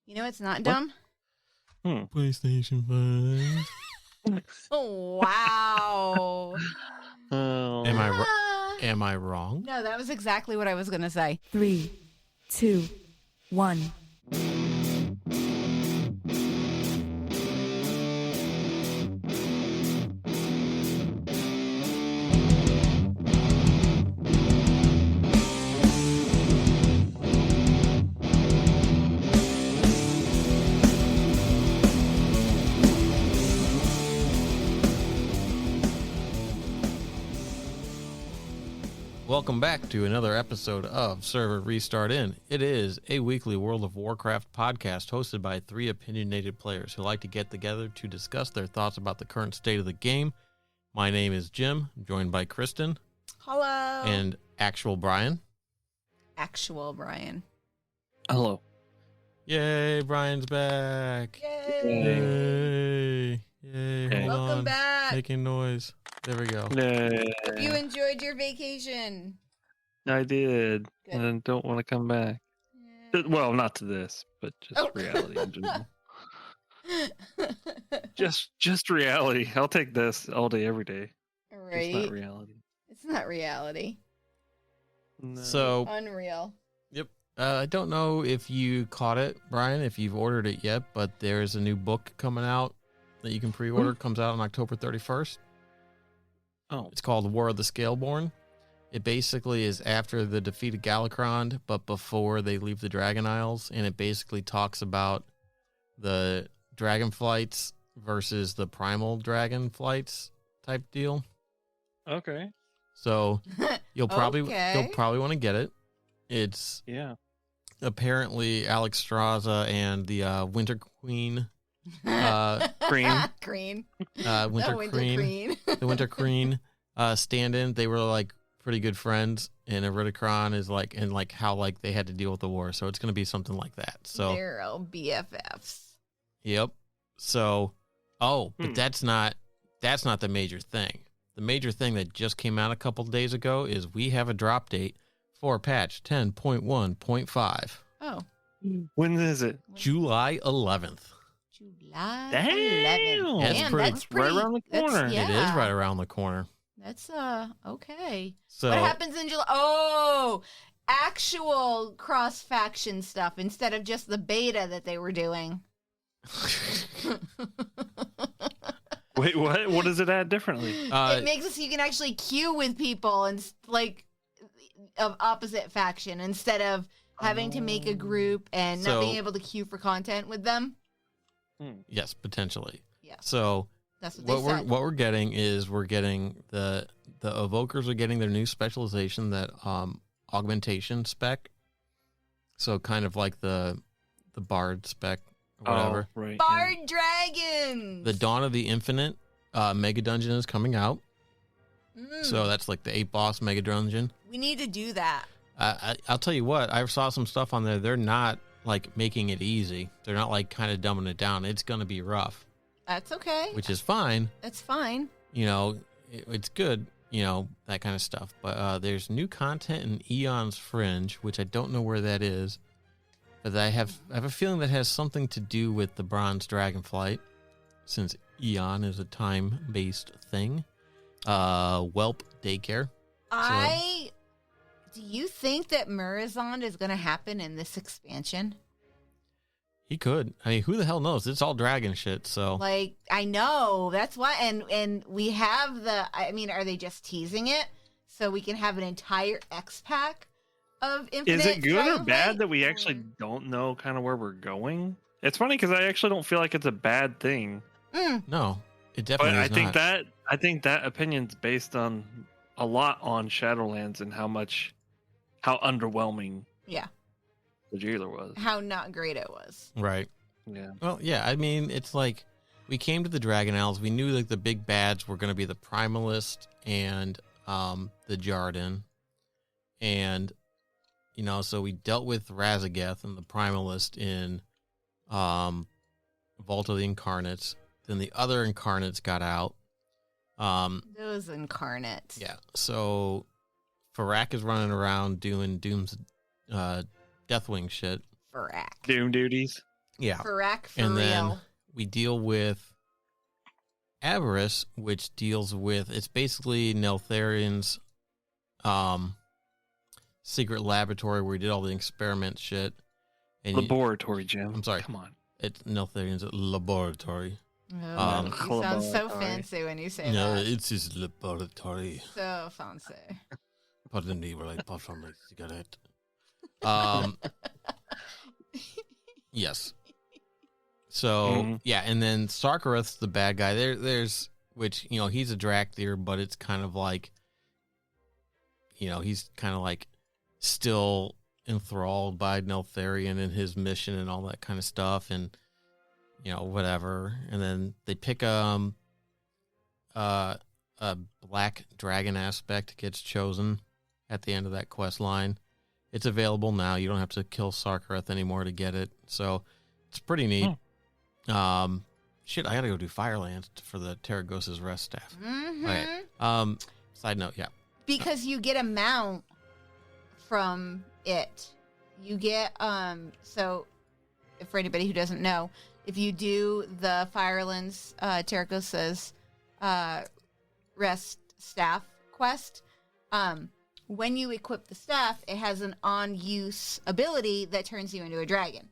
You know it's not dumb? PlayStation 5. Oh, wow. Oh. Am I wrong? No, that was exactly what I was going to say. 3, 2, 1. Welcome back to another episode of Server Restart In. It is a weekly World of Warcraft podcast hosted by three opinionated players who like to get together to discuss their thoughts about the current state of the game. My name is Jim, joined by Kristen. Hello. And actual Brian. Actual Brian. Hello. Yay, Brian's back. Yay. Yay. Hold Welcome on. back. Making noise. There we go. Hope you enjoyed your vacation. I did. Good. And I don't want to come back. Well, not to this, but just reality in general. Just reality. I'll take this all day, every day. Right. It's not reality. It's not reality. No. So, Unreal. yep. I don't know if you caught it, Brian, if you've ordered it yet, but there's a new book coming out that you can pre-order. Comes out on October 31st. Oh. It's called War of the Scaleborn. It basically is after the defeat of Galakrond, but before they leave the Dragon Isles, and it basically talks about the dragon flights versus the primal dragon flights type deal. Okay. So you'll probably Okay. want to get it. It's apparently Alex Straza and the Winter Queen. Green. Green. Winter Winter Queen. Queen. The Winter Queen stand-in. They were like pretty good friends, and Eridikron is like, and like how like they had to deal with the war. So it's gonna be something like that. So They're all BFFs. yep. So but that's not the major thing. The major thing that just came out a couple days ago is we have a drop date for patch 10.1.5. Oh. When is it? July 11th. July Damn. 11th. That's Damn, pretty- that's pretty. right around the corner. Yeah. It is right around the corner. That's okay. So What happens in July? Oh, actual cross-faction stuff instead of just the beta that they were doing. Wait, what? What does it add differently? It makes it so you can actually queue with people and like of opposite faction instead of having to make a group and not So- being able to queue for content with them. yes, potentially. Yeah, So that's what they said. what we're getting is we're getting the evokers are getting their new specialization, that augmentation spec. So kind of like the bard spec or whatever. Oh, right. Bard Dragons! The Dawn of the Infinite mega dungeon is coming out. So that's like the 8 boss mega dungeon. We need to do that. I'll tell you what, I saw some stuff on there. They're not like making it easy. They're not like kind of dumbing it down. It's going to be rough, That's okay. which is fine. That's fine. You know, it's good, you know, that kind of stuff. But there's new content in Eon's Fringe, which I don't know where that is. But I have a feeling that has something to do with the Bronze Dragonflight, since Eon is a time-based thing. Whelp Daycare. Do you think that Murazond is going to happen in this expansion? He could. I mean, who the hell knows? It's all dragon shit, so. Like, I know. That's why. And we have I mean, are they just teasing it so we can have an entire X pack of Infinite? Is it good or Dragonflight? bad that we actually don't know kind of where we're going? It's funny because I actually don't feel like it's a bad thing. No, it But definitely I is think not. I think that opinion's based on a lot on Shadowlands and how underwhelming Yeah. the jailer was. How not great it was. Right. Yeah. Well, yeah, I mean, it's like we came to the Dragon Isles. We knew like the big bads were going to be the Primalist and the Jarden. And, you know, so we dealt with Razageth and the Primalist in Vault of the Incarnates. Then the other Incarnates got out. Those incarnates. Yeah, so Farak is running around doing Doom's Deathwing shit. Farak. Doom duties. Yeah. Correct, for And then real. we deal with Avarice, which deals with, it's basically Neltharian's secret laboratory where he did all the experiment shit. And Laboratory, Jim. I'm sorry. Come on. It's Neltharian's laboratory. Oh, you sound so laboratory. fancy when you say No, that. it's his laboratory. So fancy. Pardon me while I puff on my cigarette. Yes. So, yeah, and then Sarkareth's the bad guy. There's, which, you know, he's a Drakthir, but it's kind of like, you know, he's kind of like still enthralled by Neltharion and his mission and all that kind of stuff, and, you know, whatever. And then they pick a black dragon aspect gets chosen at the end of that quest line. It's available now. You don't have to kill Sarkareth anymore to get it. So it's pretty neat. Shit, I gotta go do Firelands for the Tarecgosa's rest staff. Mm-hmm. Okay. Side note, yeah. Because you get a mount from it. You get, so for anybody who doesn't know, if you do the Firelands, Tarecgosa's rest staff quest, when you equip the staff, it has an on-use ability that turns you into a dragon.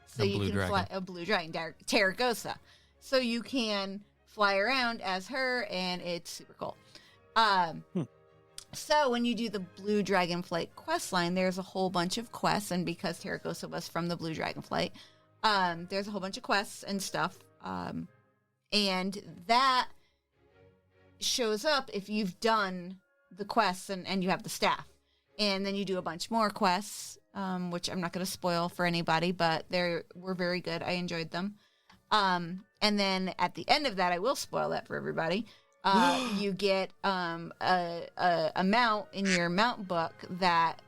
So you can fly a blue dragon, Tarecgosa. So you can fly around as her, and it's super cool. So when you do the Blue Dragonflight quest line, there's a whole bunch of quests, and because Tarecgosa was from the Blue Dragonflight, there's a whole bunch of quests and stuff, and that shows up if you've done the quests and you have the staff. And then you do a bunch more quests, which I'm not going to spoil for anybody, but they were very good. I enjoyed them. And then at the end of that, I will spoil that for everybody. You get a mount in your mount book that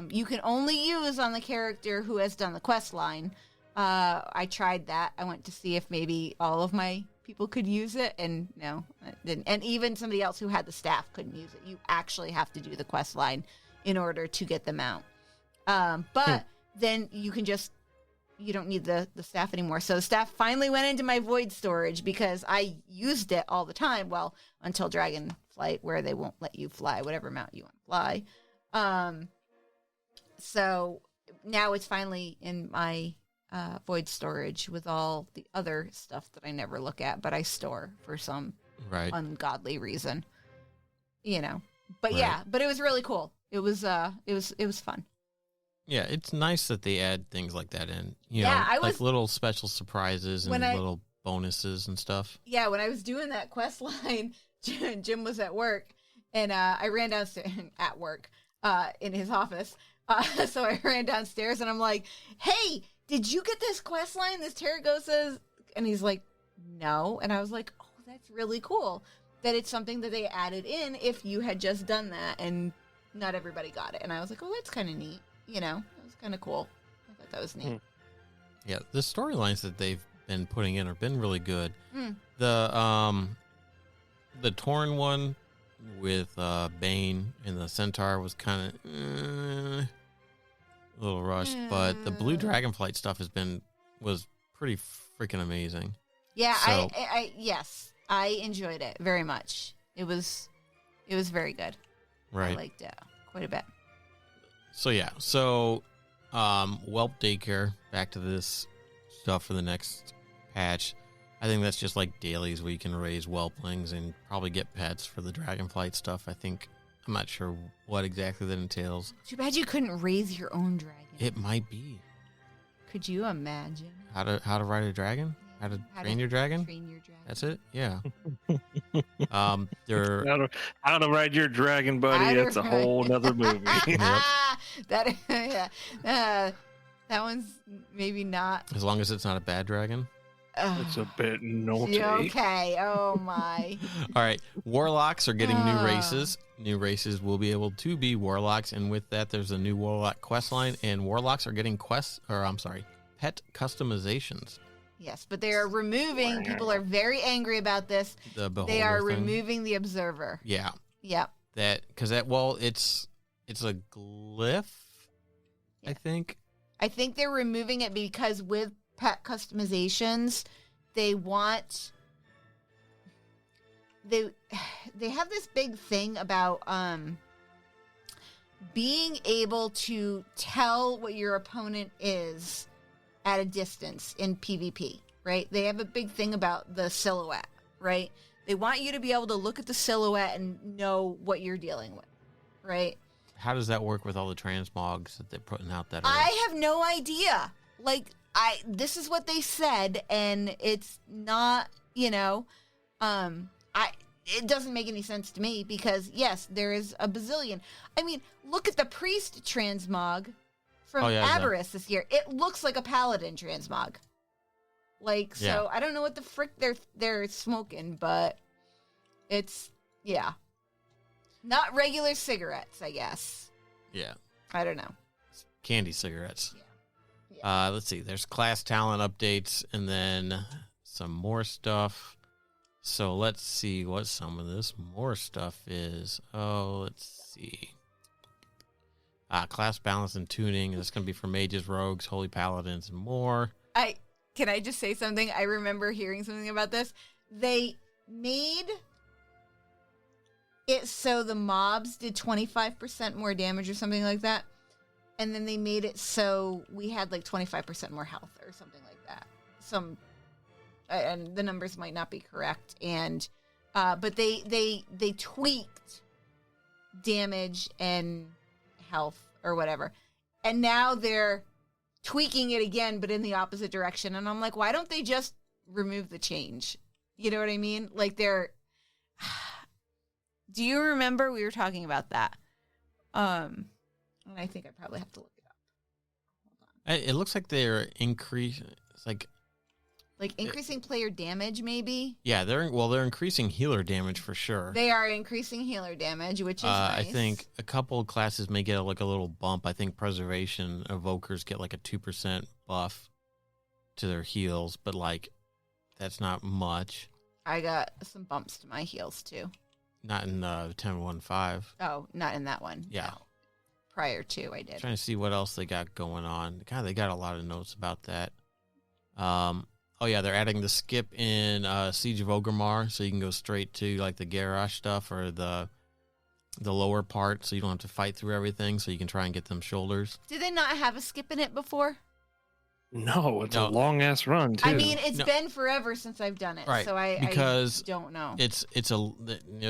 you can only use on the character who has done the quest line. I tried that. I went to see if maybe all of my people could use it, and no, it didn't. And even somebody else who had the staff couldn't use it. You actually have to do the quest line in order to get the mount. But then you can just, you don't need the staff anymore. So the staff finally went into my void storage because I used it all the time. Well, until Dragonflight, where they won't let you fly whatever mount you want to fly. So now it's finally in my void storage with all the other stuff that I never look at, but I store for some ungodly reason, you know. But yeah, but it was really cool. It was fun. Yeah, it's nice that they add things like that in. You Yeah, know, like little special surprises and little bonuses and stuff. Yeah, when I was doing that quest line, Jim was at work, and I ran downstairs at work in his office. So I ran downstairs, and I'm like, "Hey, did you get this quest line, this Tarecgosa's?" And he's like, "No." And I was like, "Oh, that's really cool that it's something that they added in if you had just done that and not everybody got it." And I was like, "Oh, that's kind of neat." You know, it was kind of cool. I thought that was neat. Yeah, the storylines that they've been putting in have been really good. The Torn one with Bane and the Centaur was kind of a little rushed, but the Blue Dragonflight stuff was pretty freaking amazing. Yeah, so, I enjoyed it very much. It was very good. Right. I liked it quite a bit. So yeah, Whelp Daycare, back to this stuff for the next patch. I think that's just like dailies where you can raise whelplings and probably get pets for the Dragonflight stuff. I'm not sure what exactly that entails. Too bad you couldn't raise your own dragon. It might be. Could you imagine? How to ride a dragon? How to train your dragon? Train your dragon. That's it? Yeah. How to ride your dragon, buddy. That's a whole nother movie. That one's maybe not. As long as it's not a bad dragon. It's a bit naughty. Okay. Oh my. All right. Warlocks are getting new races. New races will be able to be warlocks, and with that, there's a new warlock quest line, and warlocks are getting pet customizations. Yes, but they are removing. People are very angry about this. The beholder they are thing. removing the observer. Yeah. Yep. It's a glyph. Yeah. I think. I think they're removing it because with pet customizations, they have this big thing about being able to tell what your opponent is at a distance in PvP, right? They have a big thing about the silhouette, right? They want you to be able to look at the silhouette and know what you're dealing with, right? How does that work with all the transmogs that they're putting out that are... I have no idea. Like, this is what they said, and it's not, it doesn't make any sense to me because, yes, there is a bazillion. I mean, look at the priest transmog from Aberrus this year. It looks like a paladin transmog. Like, so I don't know what the frick they're smoking, but it's, not regular cigarettes, I guess. Yeah. I don't know. Candy cigarettes. Yeah. Let's see. There's class talent updates and then some more stuff. So let's see what some of this more stuff is. Oh, let's see. Class balance and tuning. This is going to be for mages, rogues, holy paladins, and more. Can I just say something? I remember hearing something about this. They made it so the mobs did 25% more damage or something like that. And then they made it so we had like 25% more health or something like that. And the numbers might not be correct. And but they tweaked damage and health or whatever. And now they're tweaking it again, but in the opposite direction. And I'm like, why don't they just remove the change? You know what I mean? Like do you remember we were talking about that? And I think I probably have to look it up. Hold on. It looks like they're increasing. It's like increasing player damage, maybe. Yeah, they're increasing healer damage for sure. They are increasing healer damage, which is nice. I think a couple of classes may get a little bump. I think preservation evokers get like a 2% buff to their heals, but that's not much. I got some bumps to my heals too. Not in 10.1.5. Oh, not in that one. Yeah. No. Prior to, I did. Trying to see what else they got going on. God, they got a lot of notes about that. They're adding the skip in Siege of Orgrimmar, so you can go straight to the garage stuff or the lower part, so you don't have to fight through everything. So you can try and get them shoulders. Did they not have a skip in it before? No, it's a long ass run too. I mean, it's been forever since I've done it, right? So I don't know.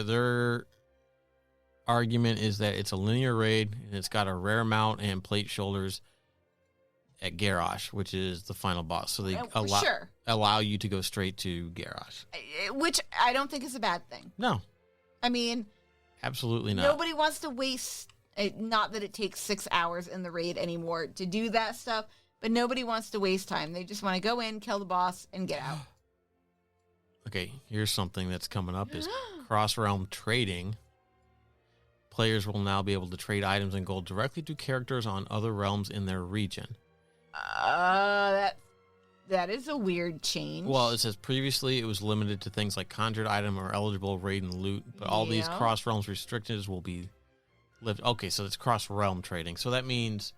Their argument is that it's a linear raid and it's got a rare mount and plate shoulders at Garrosh, which is the final boss. So they allow you to go straight to Garrosh, which I don't think is a bad thing. No, I mean, absolutely not. Nobody wants to waste. Not that it takes 6 hours in the raid anymore to do that stuff. But nobody wants to waste time. They just want to go in, kill the boss, and get out. Okay, here's something that's coming up is cross-realm trading. Players will now be able to trade items and gold directly to characters on other realms in their region. That is a weird change. Well, it says previously it was limited to things like conjured item or eligible raid and loot, but all these cross-realms restrictions will be lifted. Okay, so it's cross-realm trading. So that means...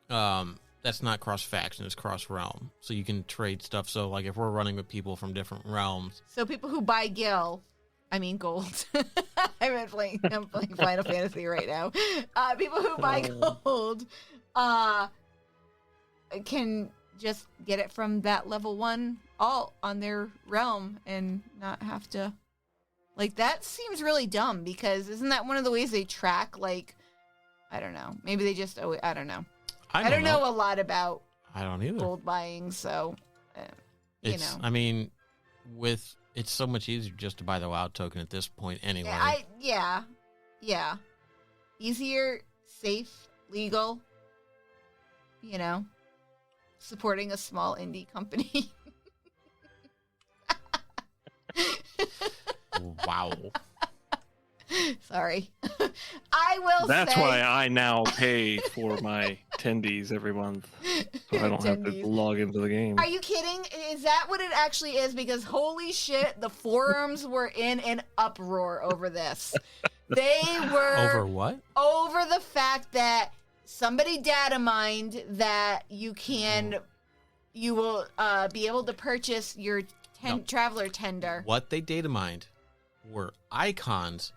that's not cross-faction, it's cross-realm. So you can trade stuff. So, if we're running with people from different realms. So people who buy gold. I'm playing Final Fantasy right now. People who buy gold can just get it from that level 1 alt on their realm and not have to... that seems really dumb because isn't that one of the ways they track, I don't know. Maybe they just... I don't know. I don't know a lot about I don't either. Gold buying, so I mean, it's so much easier just to buy the WoW token at this point anyway. Yeah. Easier, safe, legal. Supporting a small indie company. Wow. Sorry. I will That's say... why I now pay for my attendees every month. So I don't have to log into the game. Are you kidding? Is that what it actually is? Because holy shit, the forums were in an uproar over this. They were... Over what? Over the fact that somebody data mined that you can you will be able to purchase your traveler tender. What they data mined were icons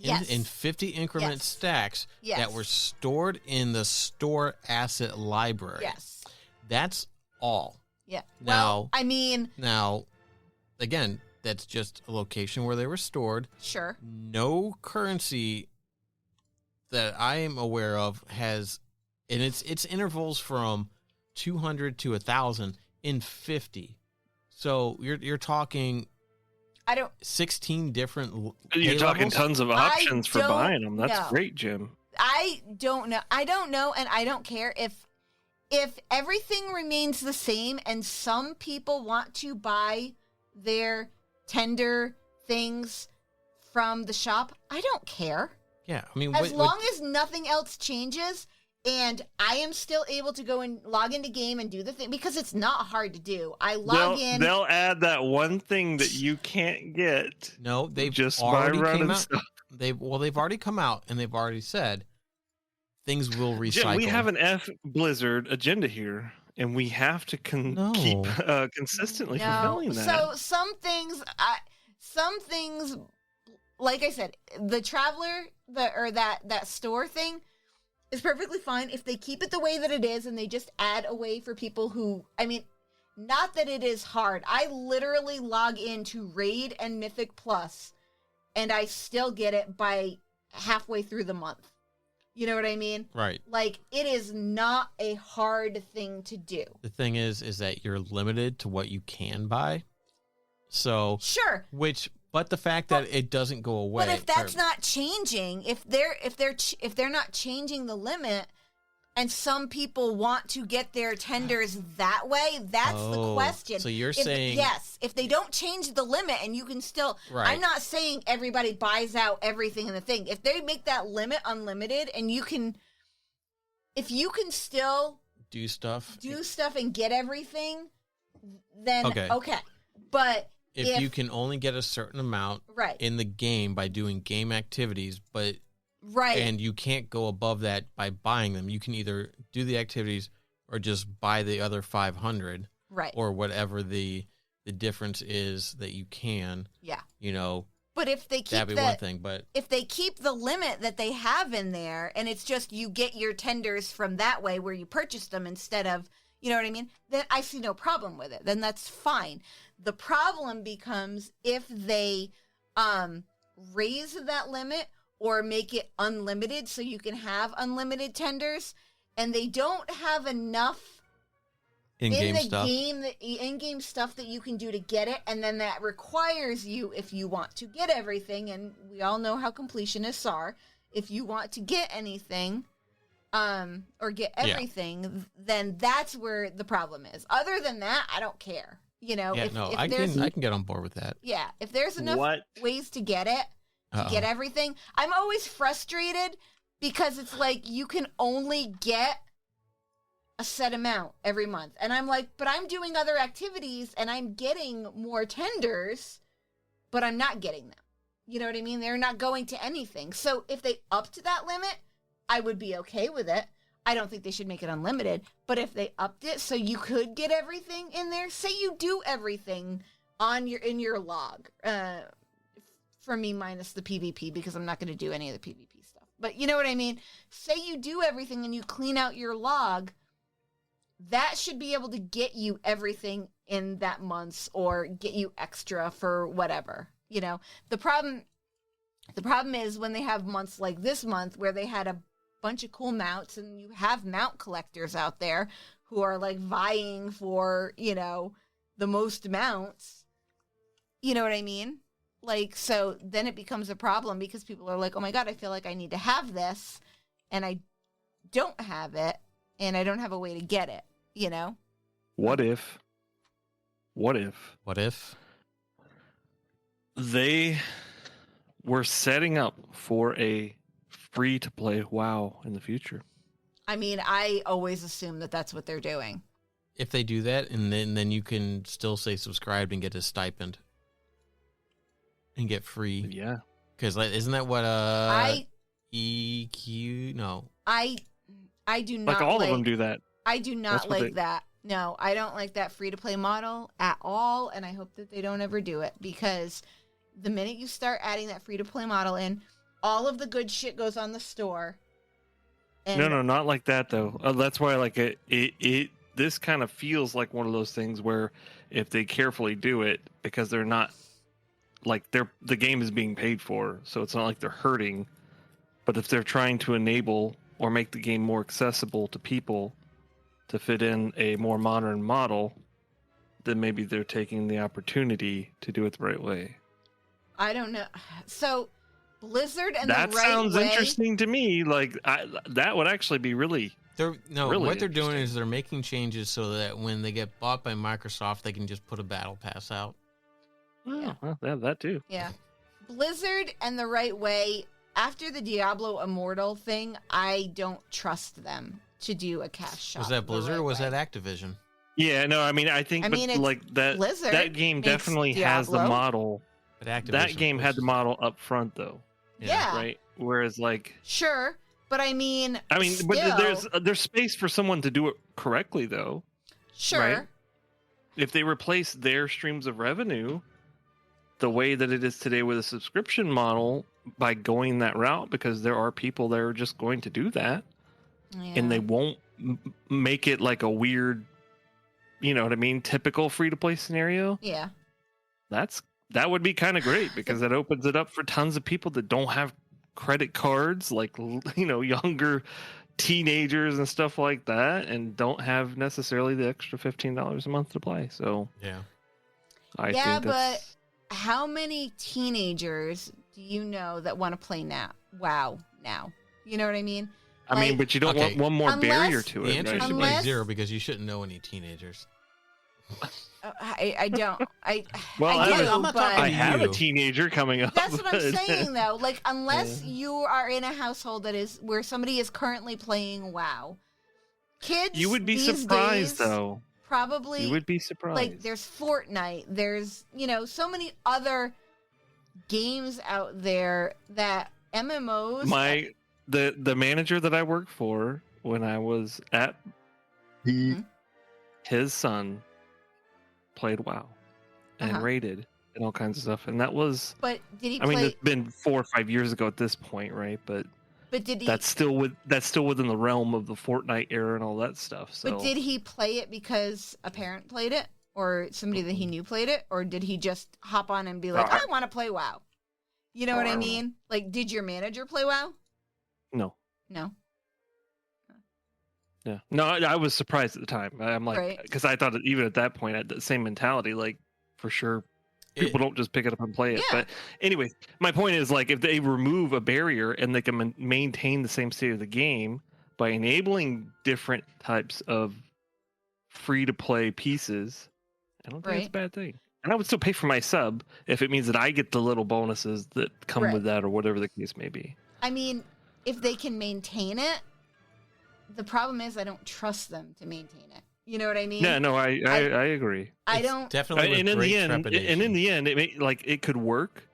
in 50 increment stacks that were stored in the store asset library. Yes. That's all. Yeah. Now, well, again, that's just a location where they were stored. Sure. No currency that I am aware of has, and it's intervals from 200 to 1,000 in 50. So you're talking. 16 different. You're talking levels? tons of options for buying them. That's know. great, Jim. I don't know. I don't know, and I don't care if everything remains the same and some people want to buy their tender things from the shop. I don't care. Yeah, I mean, as long as nothing else changes. And I am still able to go and log into game and do the thing because it's not hard to do. I log in. They'll add that one thing that you can't get. No, they've just already by running came out. stuff. They've already come out and they've already said things will recycle. Jim, we have an F Blizzard agenda here, and we have to keep consistently fulfilling that. So some things, like I said, the traveler, that store thing. Is perfectly fine if they keep it the way that it is and they just add a way for people who, not that it is hard. I literally log into Raid and Mythic Plus and I still get it by halfway through the month. You know what I mean? Right. Like, it is not a hard thing to do. The thing is that you're limited to what you can buy. So. Sure. But the fact that it doesn't go away. But if that's not changing, if they're not changing the limit, and some people want to get their tenders that way, that's the question. So you're saying yes, if they don't change the limit, and you can still. Right. I'm not saying everybody buys out everything in the thing. If they make that limit unlimited, and if you can still do stuff and get everything, then okay. But if you can only get a certain amount in the game by doing game activities, and you can't go above that by buying them, you can either do the activities or just buy the other 500, or whatever the difference is that you can. Yeah, But if they keep that'd be one thing. But if they keep the limit that they have in there, and it's just you get your tenders from that way where you purchase them instead of. You know what I mean? Then I see no problem with it. Then that's fine. The problem becomes if they raise that limit or make it unlimited so you can have unlimited tenders, and they don't have enough in-game stuff that you can do to get it, and then that requires you, if you want to get everything, and we all know how completionists are, if you want to get anything... or get everything, then that's where the problem is. Other than that, I don't care. I can get on board with that. Yeah, if there's enough ways to get it, to get everything. I'm always frustrated because it's like you can only get a set amount every month. And I'm like, but I'm doing other activities and I'm getting more tenders, but I'm not getting them. You know what I mean? They're not going to anything. So if they up to that limit, I would be okay with it. I don't think they should make it unlimited. But if they upped it so you could get everything in there, say you do everything in your log. For me, minus the PvP, because I'm not going to do any of the PvP stuff. But you know what I mean? Say you do everything and you clean out your log. That should be able to get you everything in that month's or get you extra for whatever. The problem is when they have months like this month where they had a bunch of cool mounts, and you have mount collectors out there who are like vying for, the most mounts. You know what I mean? Like, so then it becomes a problem because people are like, oh my God, I feel like I need to have this and I don't have it and I don't have a way to get it, What if they were setting up for a free-to-play WoW in the future? I always assume that that's what they're doing. If they do that, and then you can still say subscribed and get a stipend and get free. Yeah, because isn't that what EQ? No, I do not like all of them do that. I do not like that. No, I don't like that free-to-play model at all, and I hope that they don't ever do it, because the minute you start adding that free-to-play model in, all of the good shit goes on the store. And No, not like that though. That's why like it this kind of feels like one of those things where if they carefully do it, because they're not like the game is being paid for, so it's not like they're hurting. But if they're trying to enable or make the game more accessible to people to fit in a more modern model, then maybe they're taking the opportunity to do it the right way. I don't know. So Blizzard and that the right sounds way. interesting to me. Like that would actually be really. Really what they're doing interesting. is they're making changes so that when they get bought by Microsoft, they can just put a battle pass out. Yeah, well, they have that too. Yeah. Blizzard and the right way, after the Diablo Immortal thing, I don't trust them to do a cash shop. Was that the Blizzard right or was way. that Activision? Yeah, no, I mean, I think, it's like that. Blizzard that game makes definitely has the Diablo. model. But Activision That game had the was- model up front, though, Yeah. right? Whereas, like, Sure, but I mean, but still, there's space for someone to do it correctly, though. sure. right? If they replace their streams of revenue the way that it is today with a subscription model by going that route, because there are people that are just going to do that, and they won't make it like a weird, you know what I mean, typical free to play scenario. Yeah. That would be kind of great, because it opens it up for tons of people that don't have credit cards, like, you know, younger teenagers and stuff like that, and don't have necessarily the extra $15 a month to play. So Yeah. I Yeah, think that's, how many teenagers do you know that want to play WoW now? You know what I mean? I mean, Like, but you don't Okay. want one more Unless- barrier to The it, answer right? should Unless- be 0 because you shouldn't know any teenagers. I don't. Well, I do, I'm not but talking I to have a you. teenager coming up. that's what I'm but- saying, though. Like, unless you are in a household that is where somebody is currently playing WoW, kids. You would be these surprised, days, though. Probably. You would be surprised. Like, there's Fortnite. There's, so many other games out there that MMOs. The manager that I worked for when I was at Mhm. his son played WoW and Uh-huh. raided and all kinds of stuff, and that was. But did he I play? mean, it's been 4 or 5 years ago at this point, right? But but did he? that's still within the realm of the Fortnite era and all that stuff. So, But did he play it because a parent played it, or somebody that he knew played it, or did he just hop on and be like, I- "I want to play WoW"? You know what I I don't know. mean? Like, did your manager play WoW? no, No. yeah, no, I was surprised at the time. I'm like, Right. because I thought that even at that point, I had the same mentality, like for sure. People don't just pick it up and play it. Yeah. But anyway, my point is, like, if they remove a barrier and they can maintain the same state of the game by enabling different types of free to play pieces, I don't think it's a bad thing. And I would still pay for my sub if it means that I get the little bonuses that come Right. with that, or whatever the case may be. I mean, if they can maintain it, the problem is I don't trust them to maintain it. You know what I mean? Yeah, no, I agree. I It's don't. Definitely with And in great the end, trepidation. it could work,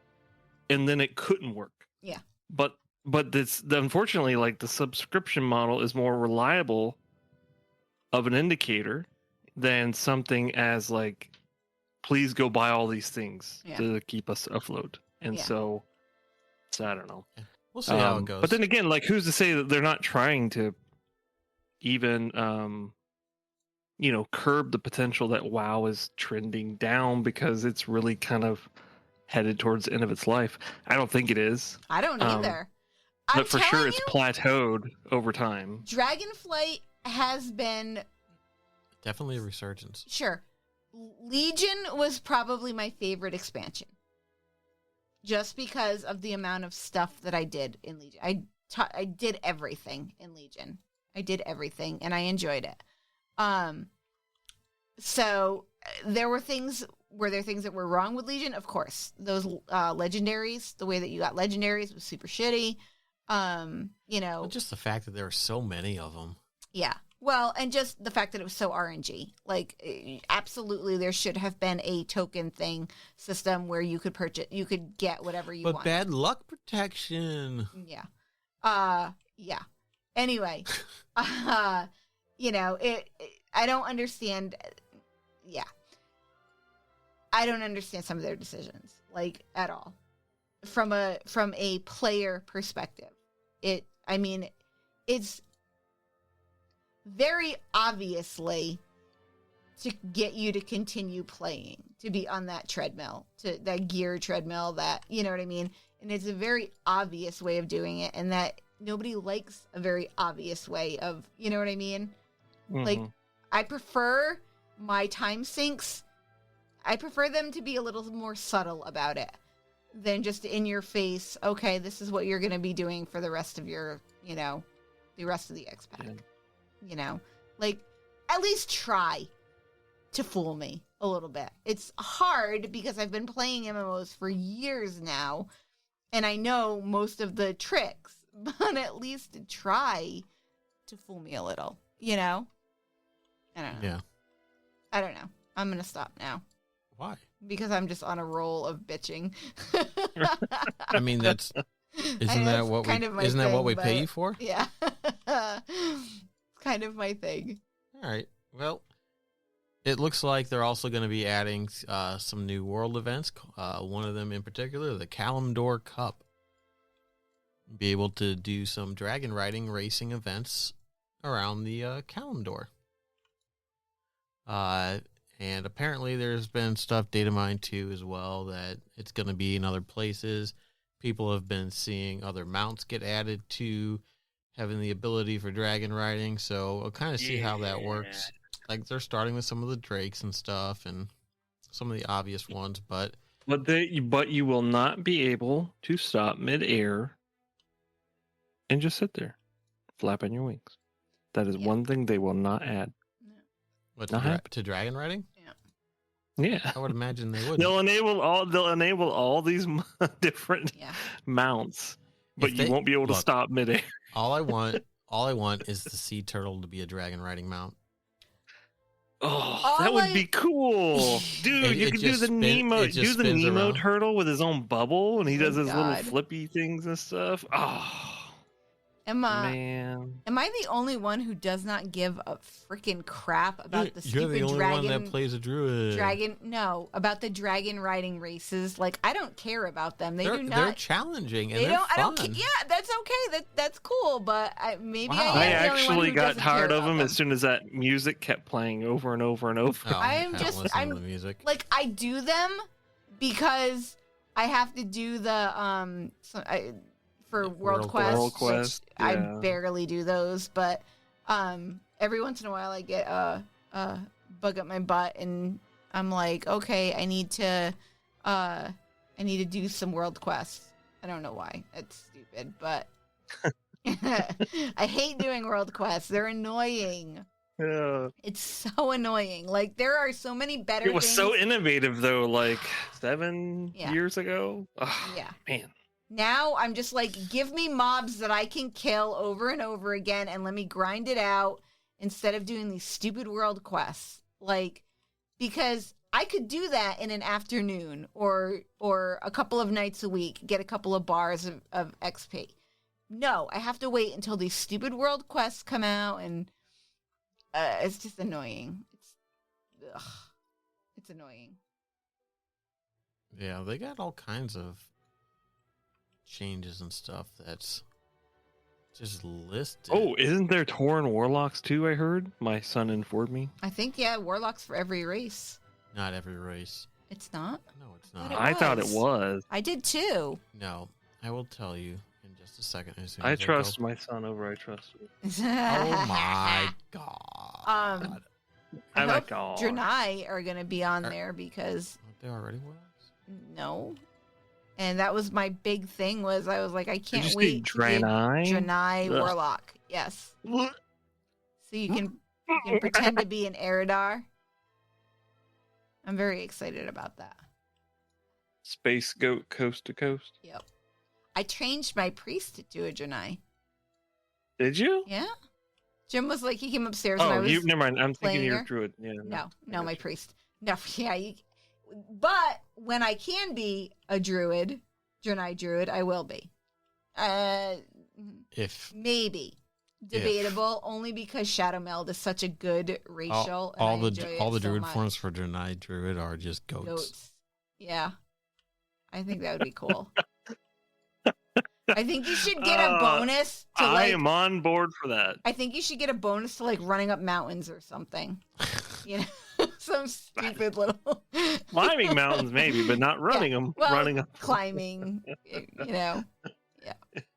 and then it couldn't work. Yeah. But unfortunately, like, the subscription model is more reliable of an indicator than something as like, please go buy all these things Yeah. to keep us afloat. And Yeah. so I don't know. We'll see how it goes. But then again, like, who's to say that they're not trying to even curb the potential that WoW is trending down, because it's really kind of headed towards the end of its life. I don't think it is, I don't either. but I'm for sure telling it's you, plateaued over time. Dragonflight has been Definitely a resurgence. sure. Legion was probably my favorite expansion, just because of the amount of stuff that I did in Legion. I did everything in Legion. I did everything, and I enjoyed it. So there were things. Were there things that were wrong with Legion? Of course, those legendaries. The way that you got legendaries was super shitty. Well, just the fact that there are so many of them. Yeah. Well, and just the fact that it was so RNG. Like, absolutely, there should have been a token thing system where you could purchase, you could get whatever you But want. bad luck protection. Yeah. Yeah. Anyway, I don't understand. Yeah. I don't understand some of their decisions, like, at all. From a player perspective. It's very obviously to get you to continue playing, to be on that treadmill, to that gear treadmill, that, you know what I mean? And it's a very obvious way of doing it, and that nobody likes a very obvious way of, you know what I mean? Mhm. Like, I prefer my time sinks, I prefer them to be a little more subtle about it than just in your face, okay, this is what you're going to be doing for the rest of your, you know, the rest of the X-Pack. Yeah. You know? Like, at least try to fool me a little bit. It's hard because I've been playing MMOs for years now, and I know most of the tricks, but at least try to fool me a little, you know? I don't know. Yeah. I don't know. I'm going to stop now Why? because I'm just on a roll of bitching. I mean, that's isn't that what we isn't that what we pay you for? Yeah. It's kind of my thing. All right. Well, it looks like they're also going to be adding some new world events. One of them in particular, the Kalimdor Cup. Be able to do some dragon riding racing events around the Kalimdor. And apparently there's been stuff data mined too as well that it's going to be in other places. People have been seeing other mounts get added to having the ability for dragon riding. So we'll kind of see how that works. Like they're starting with some of the drakes and stuff and some of the obvious ones, but you will not be able to stop midair and just sit there, flapping your wings. That is one thing they will not add. what, Not to dragon riding? Yeah, I would imagine they would. they'll enable all these different mounts, but If you they- won't be able to look. stop midair. All I want is the sea turtle to be a dragon riding mount. Oh, that would be cool, dude! You It could do just the spin- Nemo, it just do the spins Nemo around. turtle with his own bubble, and he does his little God. flippy things and stuff. Oh Am I man, the only one who does not give a freaking crap about the You're stupid the only dragon? one that plays a druid. About the dragon riding races. Like, I don't care about them. They're They're challenging and They they're don't. I don't. fun. Yeah, that's okay. That's cool. But maybe Wow. I I am the only one actually who got doesn't tired care of about him them. as soon as that music kept playing over and over and over. Oh, I am I just- don't listen I'm- to the music. Like, I do them because I have to do the for World Quest. World Quest, which I yeah. barely do those, but every once in a while I get a bug up my butt, and I'm like, okay, I need to do some World Quests. I don't know why. It's stupid, but I hate doing World Quests. They're annoying. Yeah. It's so annoying. Like, there are so many better It was things. so innovative though, like 7 Yeah. years ago. Oh, Yeah. man. Now I'm just like, give me mobs that I can kill over and over again and let me grind it out instead of doing these stupid world quests. Like, because I could do that in an afternoon or a couple of nights a week, get a couple of bars of XP. No, I have to wait until these stupid world quests come out, and it's just annoying. It's annoying. Yeah, they got all kinds of changes and stuff that's just listed. Oh, isn't there Tauren Warlocks too? I heard. My son informed me. I think, yeah, warlocks for every race. Not every race. It's not? No, it's But not. it I thought it was. was. I did too. No, I will tell you in just a second. As soon I as trust go. my son over I trust you. Oh my god! I I'm hope like, oh. Draenei are going to be on there because Aren't they already warlocks? no. And that was my big thing was I was like, I Did can't you say wait to get Draenei? Draenei Ugh. Warlock. Yes. So you can pretend to be an Eridar. I'm very excited about that. Space goat coast to coast. Yep. I changed my priest to do a Draenei. Did you? Yeah. Jim was like, he came upstairs and I Oh, was never mind. I'm thinking playing you're her. druid. Yeah. No, my priest. No, yeah. But when I can be a druid, Draenei druid, I will be. If Maybe. debatable, only because Shadow Meld is such a good racial. All and I enjoy the it so druid much. forms for Draenei Druid are just goats. Yeah. I think that would be cool. I think you should get a bonus to I am on board for that. I think you should get a bonus to running up mountains or something. You know, some stupid little Climbing mountains, maybe, but not running them. Well, running up. climbing. You know, yeah.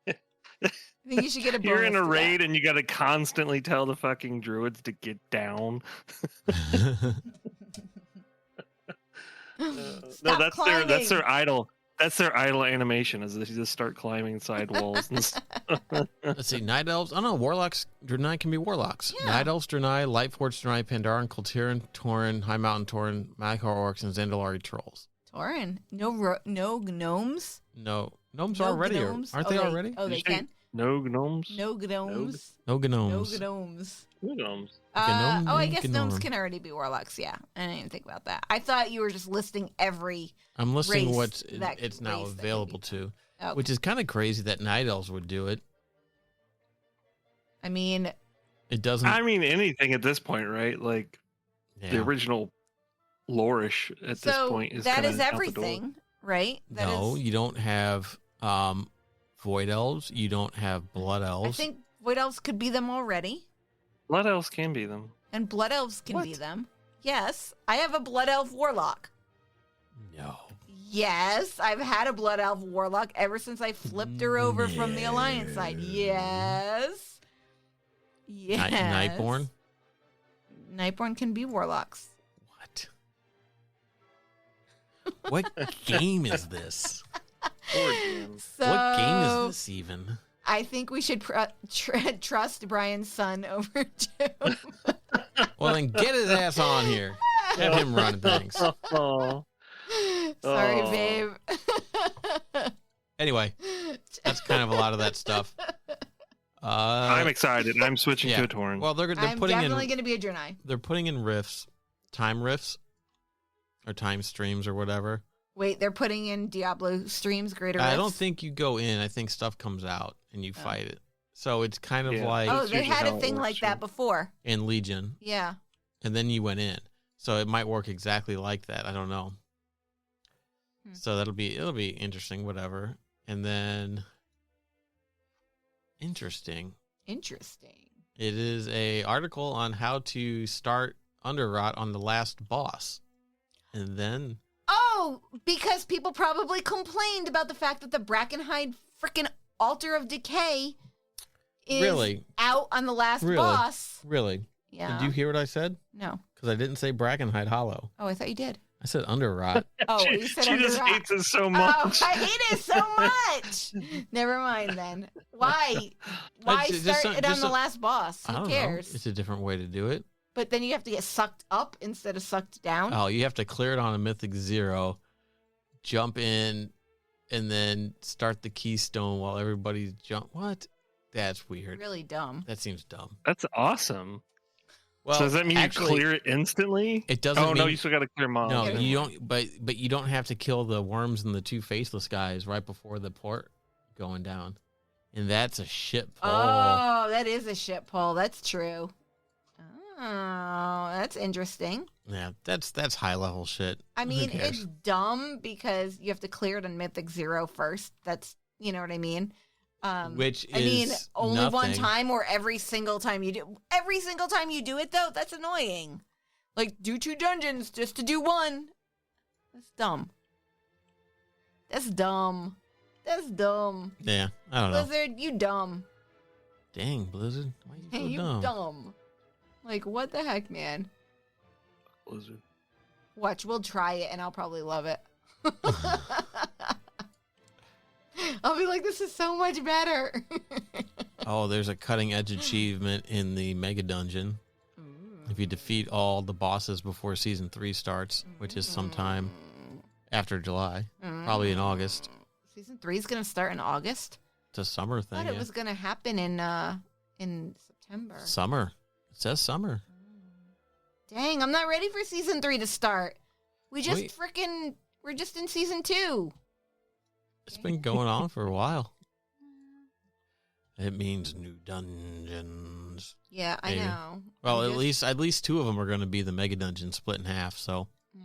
I think you should get a bonus. You're in a to raid that. and you got to constantly tell the fucking druids to get down. No, Stop climbing. that's their idle. That's their idle animation, as they just start climbing side walls. And Let's see, Night Elves. I don't know, Warlocks, Draenei can be Warlocks. Yeah. Night Elves, Draenei, Lightforged Draenei, Pandaren, Kultiran, Tauren, High Mountain Tauren, Magikar Orcs, and Zandalari Trolls. Tauren. No gnomes. No, gnomes No are already, gnomes? aren't they already? Oh, they can. no gnomes. No gnomes. No No gnomes. gnomes. No gnomes. Gnome, I guess gnomes gnome. can already be warlocks. Yeah, I didn't even think about that. I thought you were just listing every. I'm listing race what that it's now race that can available be to, Okay. which is kind of crazy that Night Elves would do it. I mean, It doesn't. I mean, anything at this point, right? Like yeah. the original Lourish at this so point is that kinda is out the door. everything, right? That No, is- you don't have Void Elves. You don't have Blood Elves. I think Void Elves could be them already, Blood elves can be them. and Blood Elves can be What? them. Yes, I have a Blood Elf Warlock. No. Yes, I've had a Blood Elf Warlock ever since I flipped her over from the Alliance side. Yes. Yes. Nightborn. Nightborn can be Warlocks. What? What game is this? So, What game is this even? I think we should trust Brian's son over Jim. Well, then get his ass on here. Have him run things. Oh. Sorry, Oh. babe. Anyway, that's kind of a lot of that stuff. I'm excited. I'm switching yeah. to a Tauren. Well, they're I'm putting definitely in going to be a Draenei. they're putting in rifts, time rifts, or time streams or whatever. Wait, they're putting in Diablo streams, greater I rifts? don't think you go in. I think stuff comes out and you fight it. So it's kind of Yeah. like Oh, That's they usually had how a it thing works, like yeah. that before. in Legion, Yeah. and then you went in. So it might work exactly like that. I don't know. Hmm. So it'll be interesting, whatever. And then interesting. Interesting. It is a article on how to start Underrot on the last boss. And then Oh, because people probably complained about the fact that the Brackenhide freaking Altar of Decay is Really? out on the last Really? boss. really, Yeah. did you hear what I said? No. Because I didn't say Brackenhide Hollow. Oh, I thought you did. I said Underrot. Oh, she you said she just Underrot. hates it so Oh, much. I hate it so much. Never mind then. Why? Why Just start some- it on just the some- last boss? I Who don't cares? know. It's a different way to do it. But then you have to get sucked up instead of sucked down. Oh, you have to clear it on a Mythic 0, jump in, and then start the keystone while everybody's jump. What? That's weird. Really dumb. That seems dumb. That's awesome. Well, So does that mean actually, you clear it instantly? It doesn't. Oh mean, no, you still got to clear mobs. no, Yeah. you don't. But you don't have to kill the worms and the two faceless guys right before the port going down, and that's a shit pull. Oh, that is a shit pull. That's true. Oh, that's interesting. Yeah, that's high level shit. I Who mean, cares? it's dumb because you have to clear it on Mythic 0 first. That's, you know what I mean? Which I mean, is only one nothing. time or every single time you do. Every single time you do it, though, that's annoying. Like, do 2 dungeons just to do 1. That's dumb. That's dumb. That's dumb. Yeah, I don't know. Blizzard, you dumb. Dang, Blizzard, why you so Hey, you dumb? dumb. Like, what the heck, man? Blizzard. Watch, we'll try it and I'll probably love it. I'll be like, this is so much better. Oh, there's a cutting edge achievement in the Mega Dungeon. If you defeat all the bosses before Season 3 starts, which is sometime after July, probably in August. Season 3 is going to start in August? It's a summer I thing. thought it yeah. was going to happen in September. Summer. It says summer. Dang, I'm not ready for Season 3 to start. We're just in Season 2. It's been going on for a while. It means new dungeons. Yeah, I Maybe. know. Well, I'm at least 2 of them are going to be the mega dungeon split in half. So, Yeah.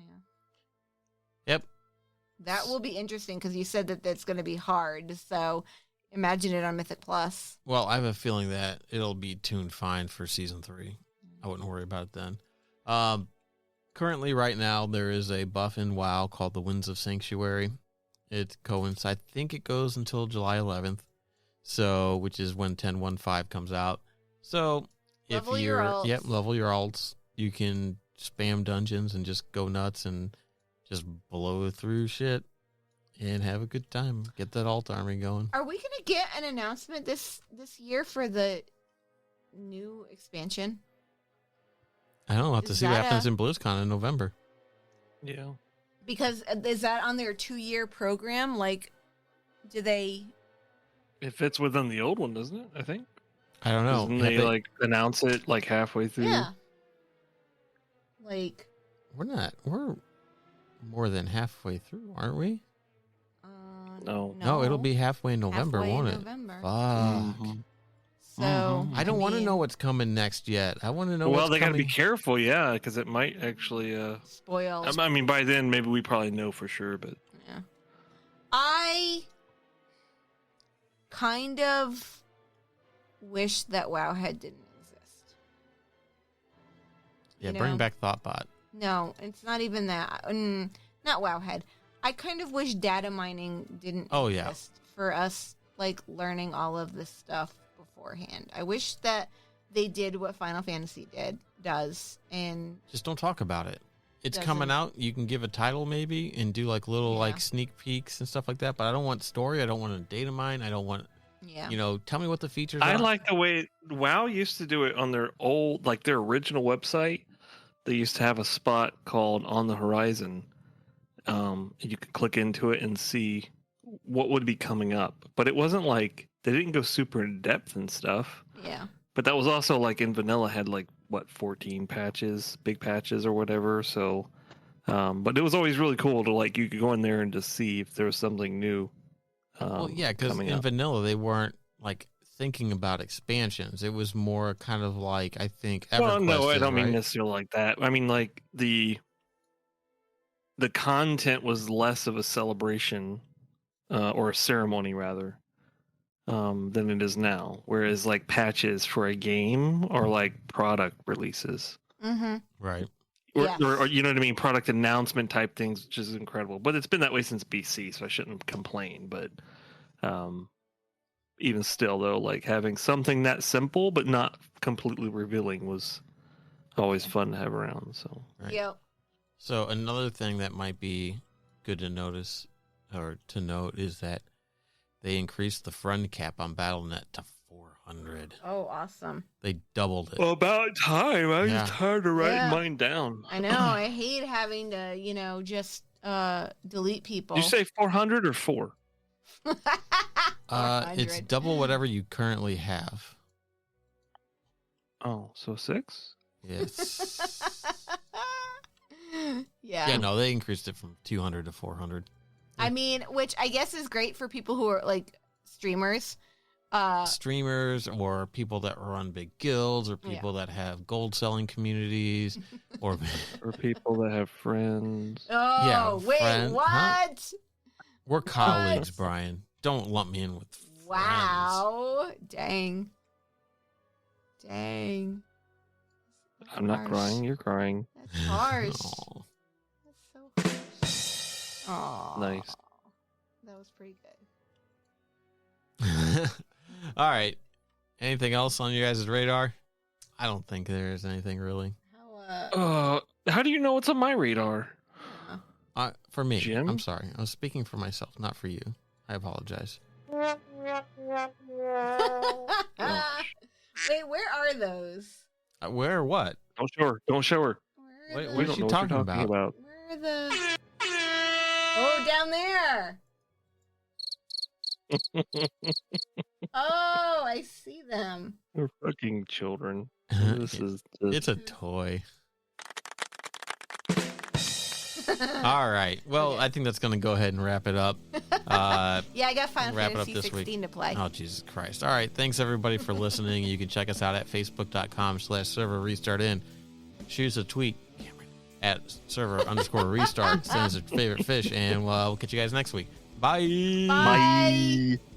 yep. That will be interesting because you said that that's going to be hard. So imagine it on Mythic Plus. Well, I have a feeling that it'll be tuned fine for season 3. I wouldn't worry about it then. Currently, right now, there is a buff in WoW called the Winds of Sanctuary. It coincides. I think it goes until July 11th. So, which is when 10.1.5 comes out. So, Level if your you're alts. level your alts, you can spam dungeons and just go nuts and just blow through shit and have a good time. Get that alt army going. Are we going to get an announcement this year for the new expansion? I don't know. We'll have to Is see what that happens a- in BlizzCon in November. Yeah. Because is that on their 2-year program? Like, do they? It fits within the old one, doesn't it? I think. I don't know. Doesn't Have they like announce it like halfway through? Yeah. Like. We're more than halfway through, aren't we? No. No, it'll be halfway in November, Halfway won't in it? November. Fuck. Mhm. So Mhm. I don't want to know what's coming next yet. I want to know Well, what's they got to coming. be careful, yeah, because it might actually. spoil. I mean, by then maybe we probably know for sure, but Yeah. I kind of wish that Wowhead didn't exist. Yeah, you bring know? back Thoughtbot. No, it's not even that. Not Wowhead. I kind of wish data mining didn't Oh, yeah. exist for us, like, learning all of this stuff beforehand. I wish that they did what Final Fantasy does, and Just don't talk about it. It's Doesn't- coming out. You can give a title maybe and do like little Yeah. like sneak peeks and stuff like that. But I don't want story. I don't want a data mine. I don't want, yeah. tell me what the features I are. like the way WoW used to do it on their old, like their original website. They used to have a spot called On the Horizon. You could click into it and see what would be coming up. But it wasn't like they didn't go super in depth and stuff. Yeah. But that was also like in vanilla had like 14 patches, big patches or whatever. So, but it was always really cool to like you could go in there and just see if there was something new. Well, yeah, because coming in up. vanilla they weren't like thinking about expansions. It was more kind of like I think. Well, no, EverQuest I is, don't mean right? necessarily like that. I mean like the content was less of a celebration or a ceremony rather than it is now. Whereas like patches for a game or like product releases. Mm-hmm. Right. Yes. Or you know what I mean, product announcement type things, which is incredible. But it's been that way since BC, so I shouldn't complain. But even still, though, like having something that simple but not completely revealing was always fun to have around. So Right. Yep. So another thing that might be good to notice or to note is that they increased the friend cap on BattleNet to 400. Oh, awesome. They doubled it. about time. I Yeah. was tired of writing Yeah. mine down. I know. I hate having to, just delete people. Did you say 400 or 4? It's 400. double whatever you currently have. Oh, so 6? Yes. Yeah. Yeah, no, they increased it from 200 to 400. I mean, which I guess is great for people who are like streamers. Streamers or people that run big guilds or people that have gold selling communities or Or people that have friends. Oh, Yeah, wait, friend- what? huh? we're colleagues, What? Brian. Don't lump me in with friends. Wow. Dang. Dang. That's I'm not harsh. crying. You're crying. That's harsh. Aw. That's so harsh. Aw. Nice. That was pretty good. All right. Anything else on you guys' radar? I don't think there's anything really. How do you know what's on my radar? For me, Jim? I'm sorry. I was speaking for myself, not for you. I apologize. Wait, where are those? Where or what? Don't show her. Don't show her. Where are What We is don't she know what you're talking talking about. Where are the? Oh, down there. Oh, I see them. We're fucking children. This is just... It's a toy. All right. Well, Okay. I think that's going to go ahead and wrap it up. Yeah, I got Final wrap it up Fantasy this 16 week. to play. Oh, Jesus Christ. All right. Thanks, everybody, for listening. You can check us out at facebook.com/server restart in. Shoot us a tweet at server_restart. Send us your favorite fish, and we'll catch you guys next week. Bye. Bye. Bye.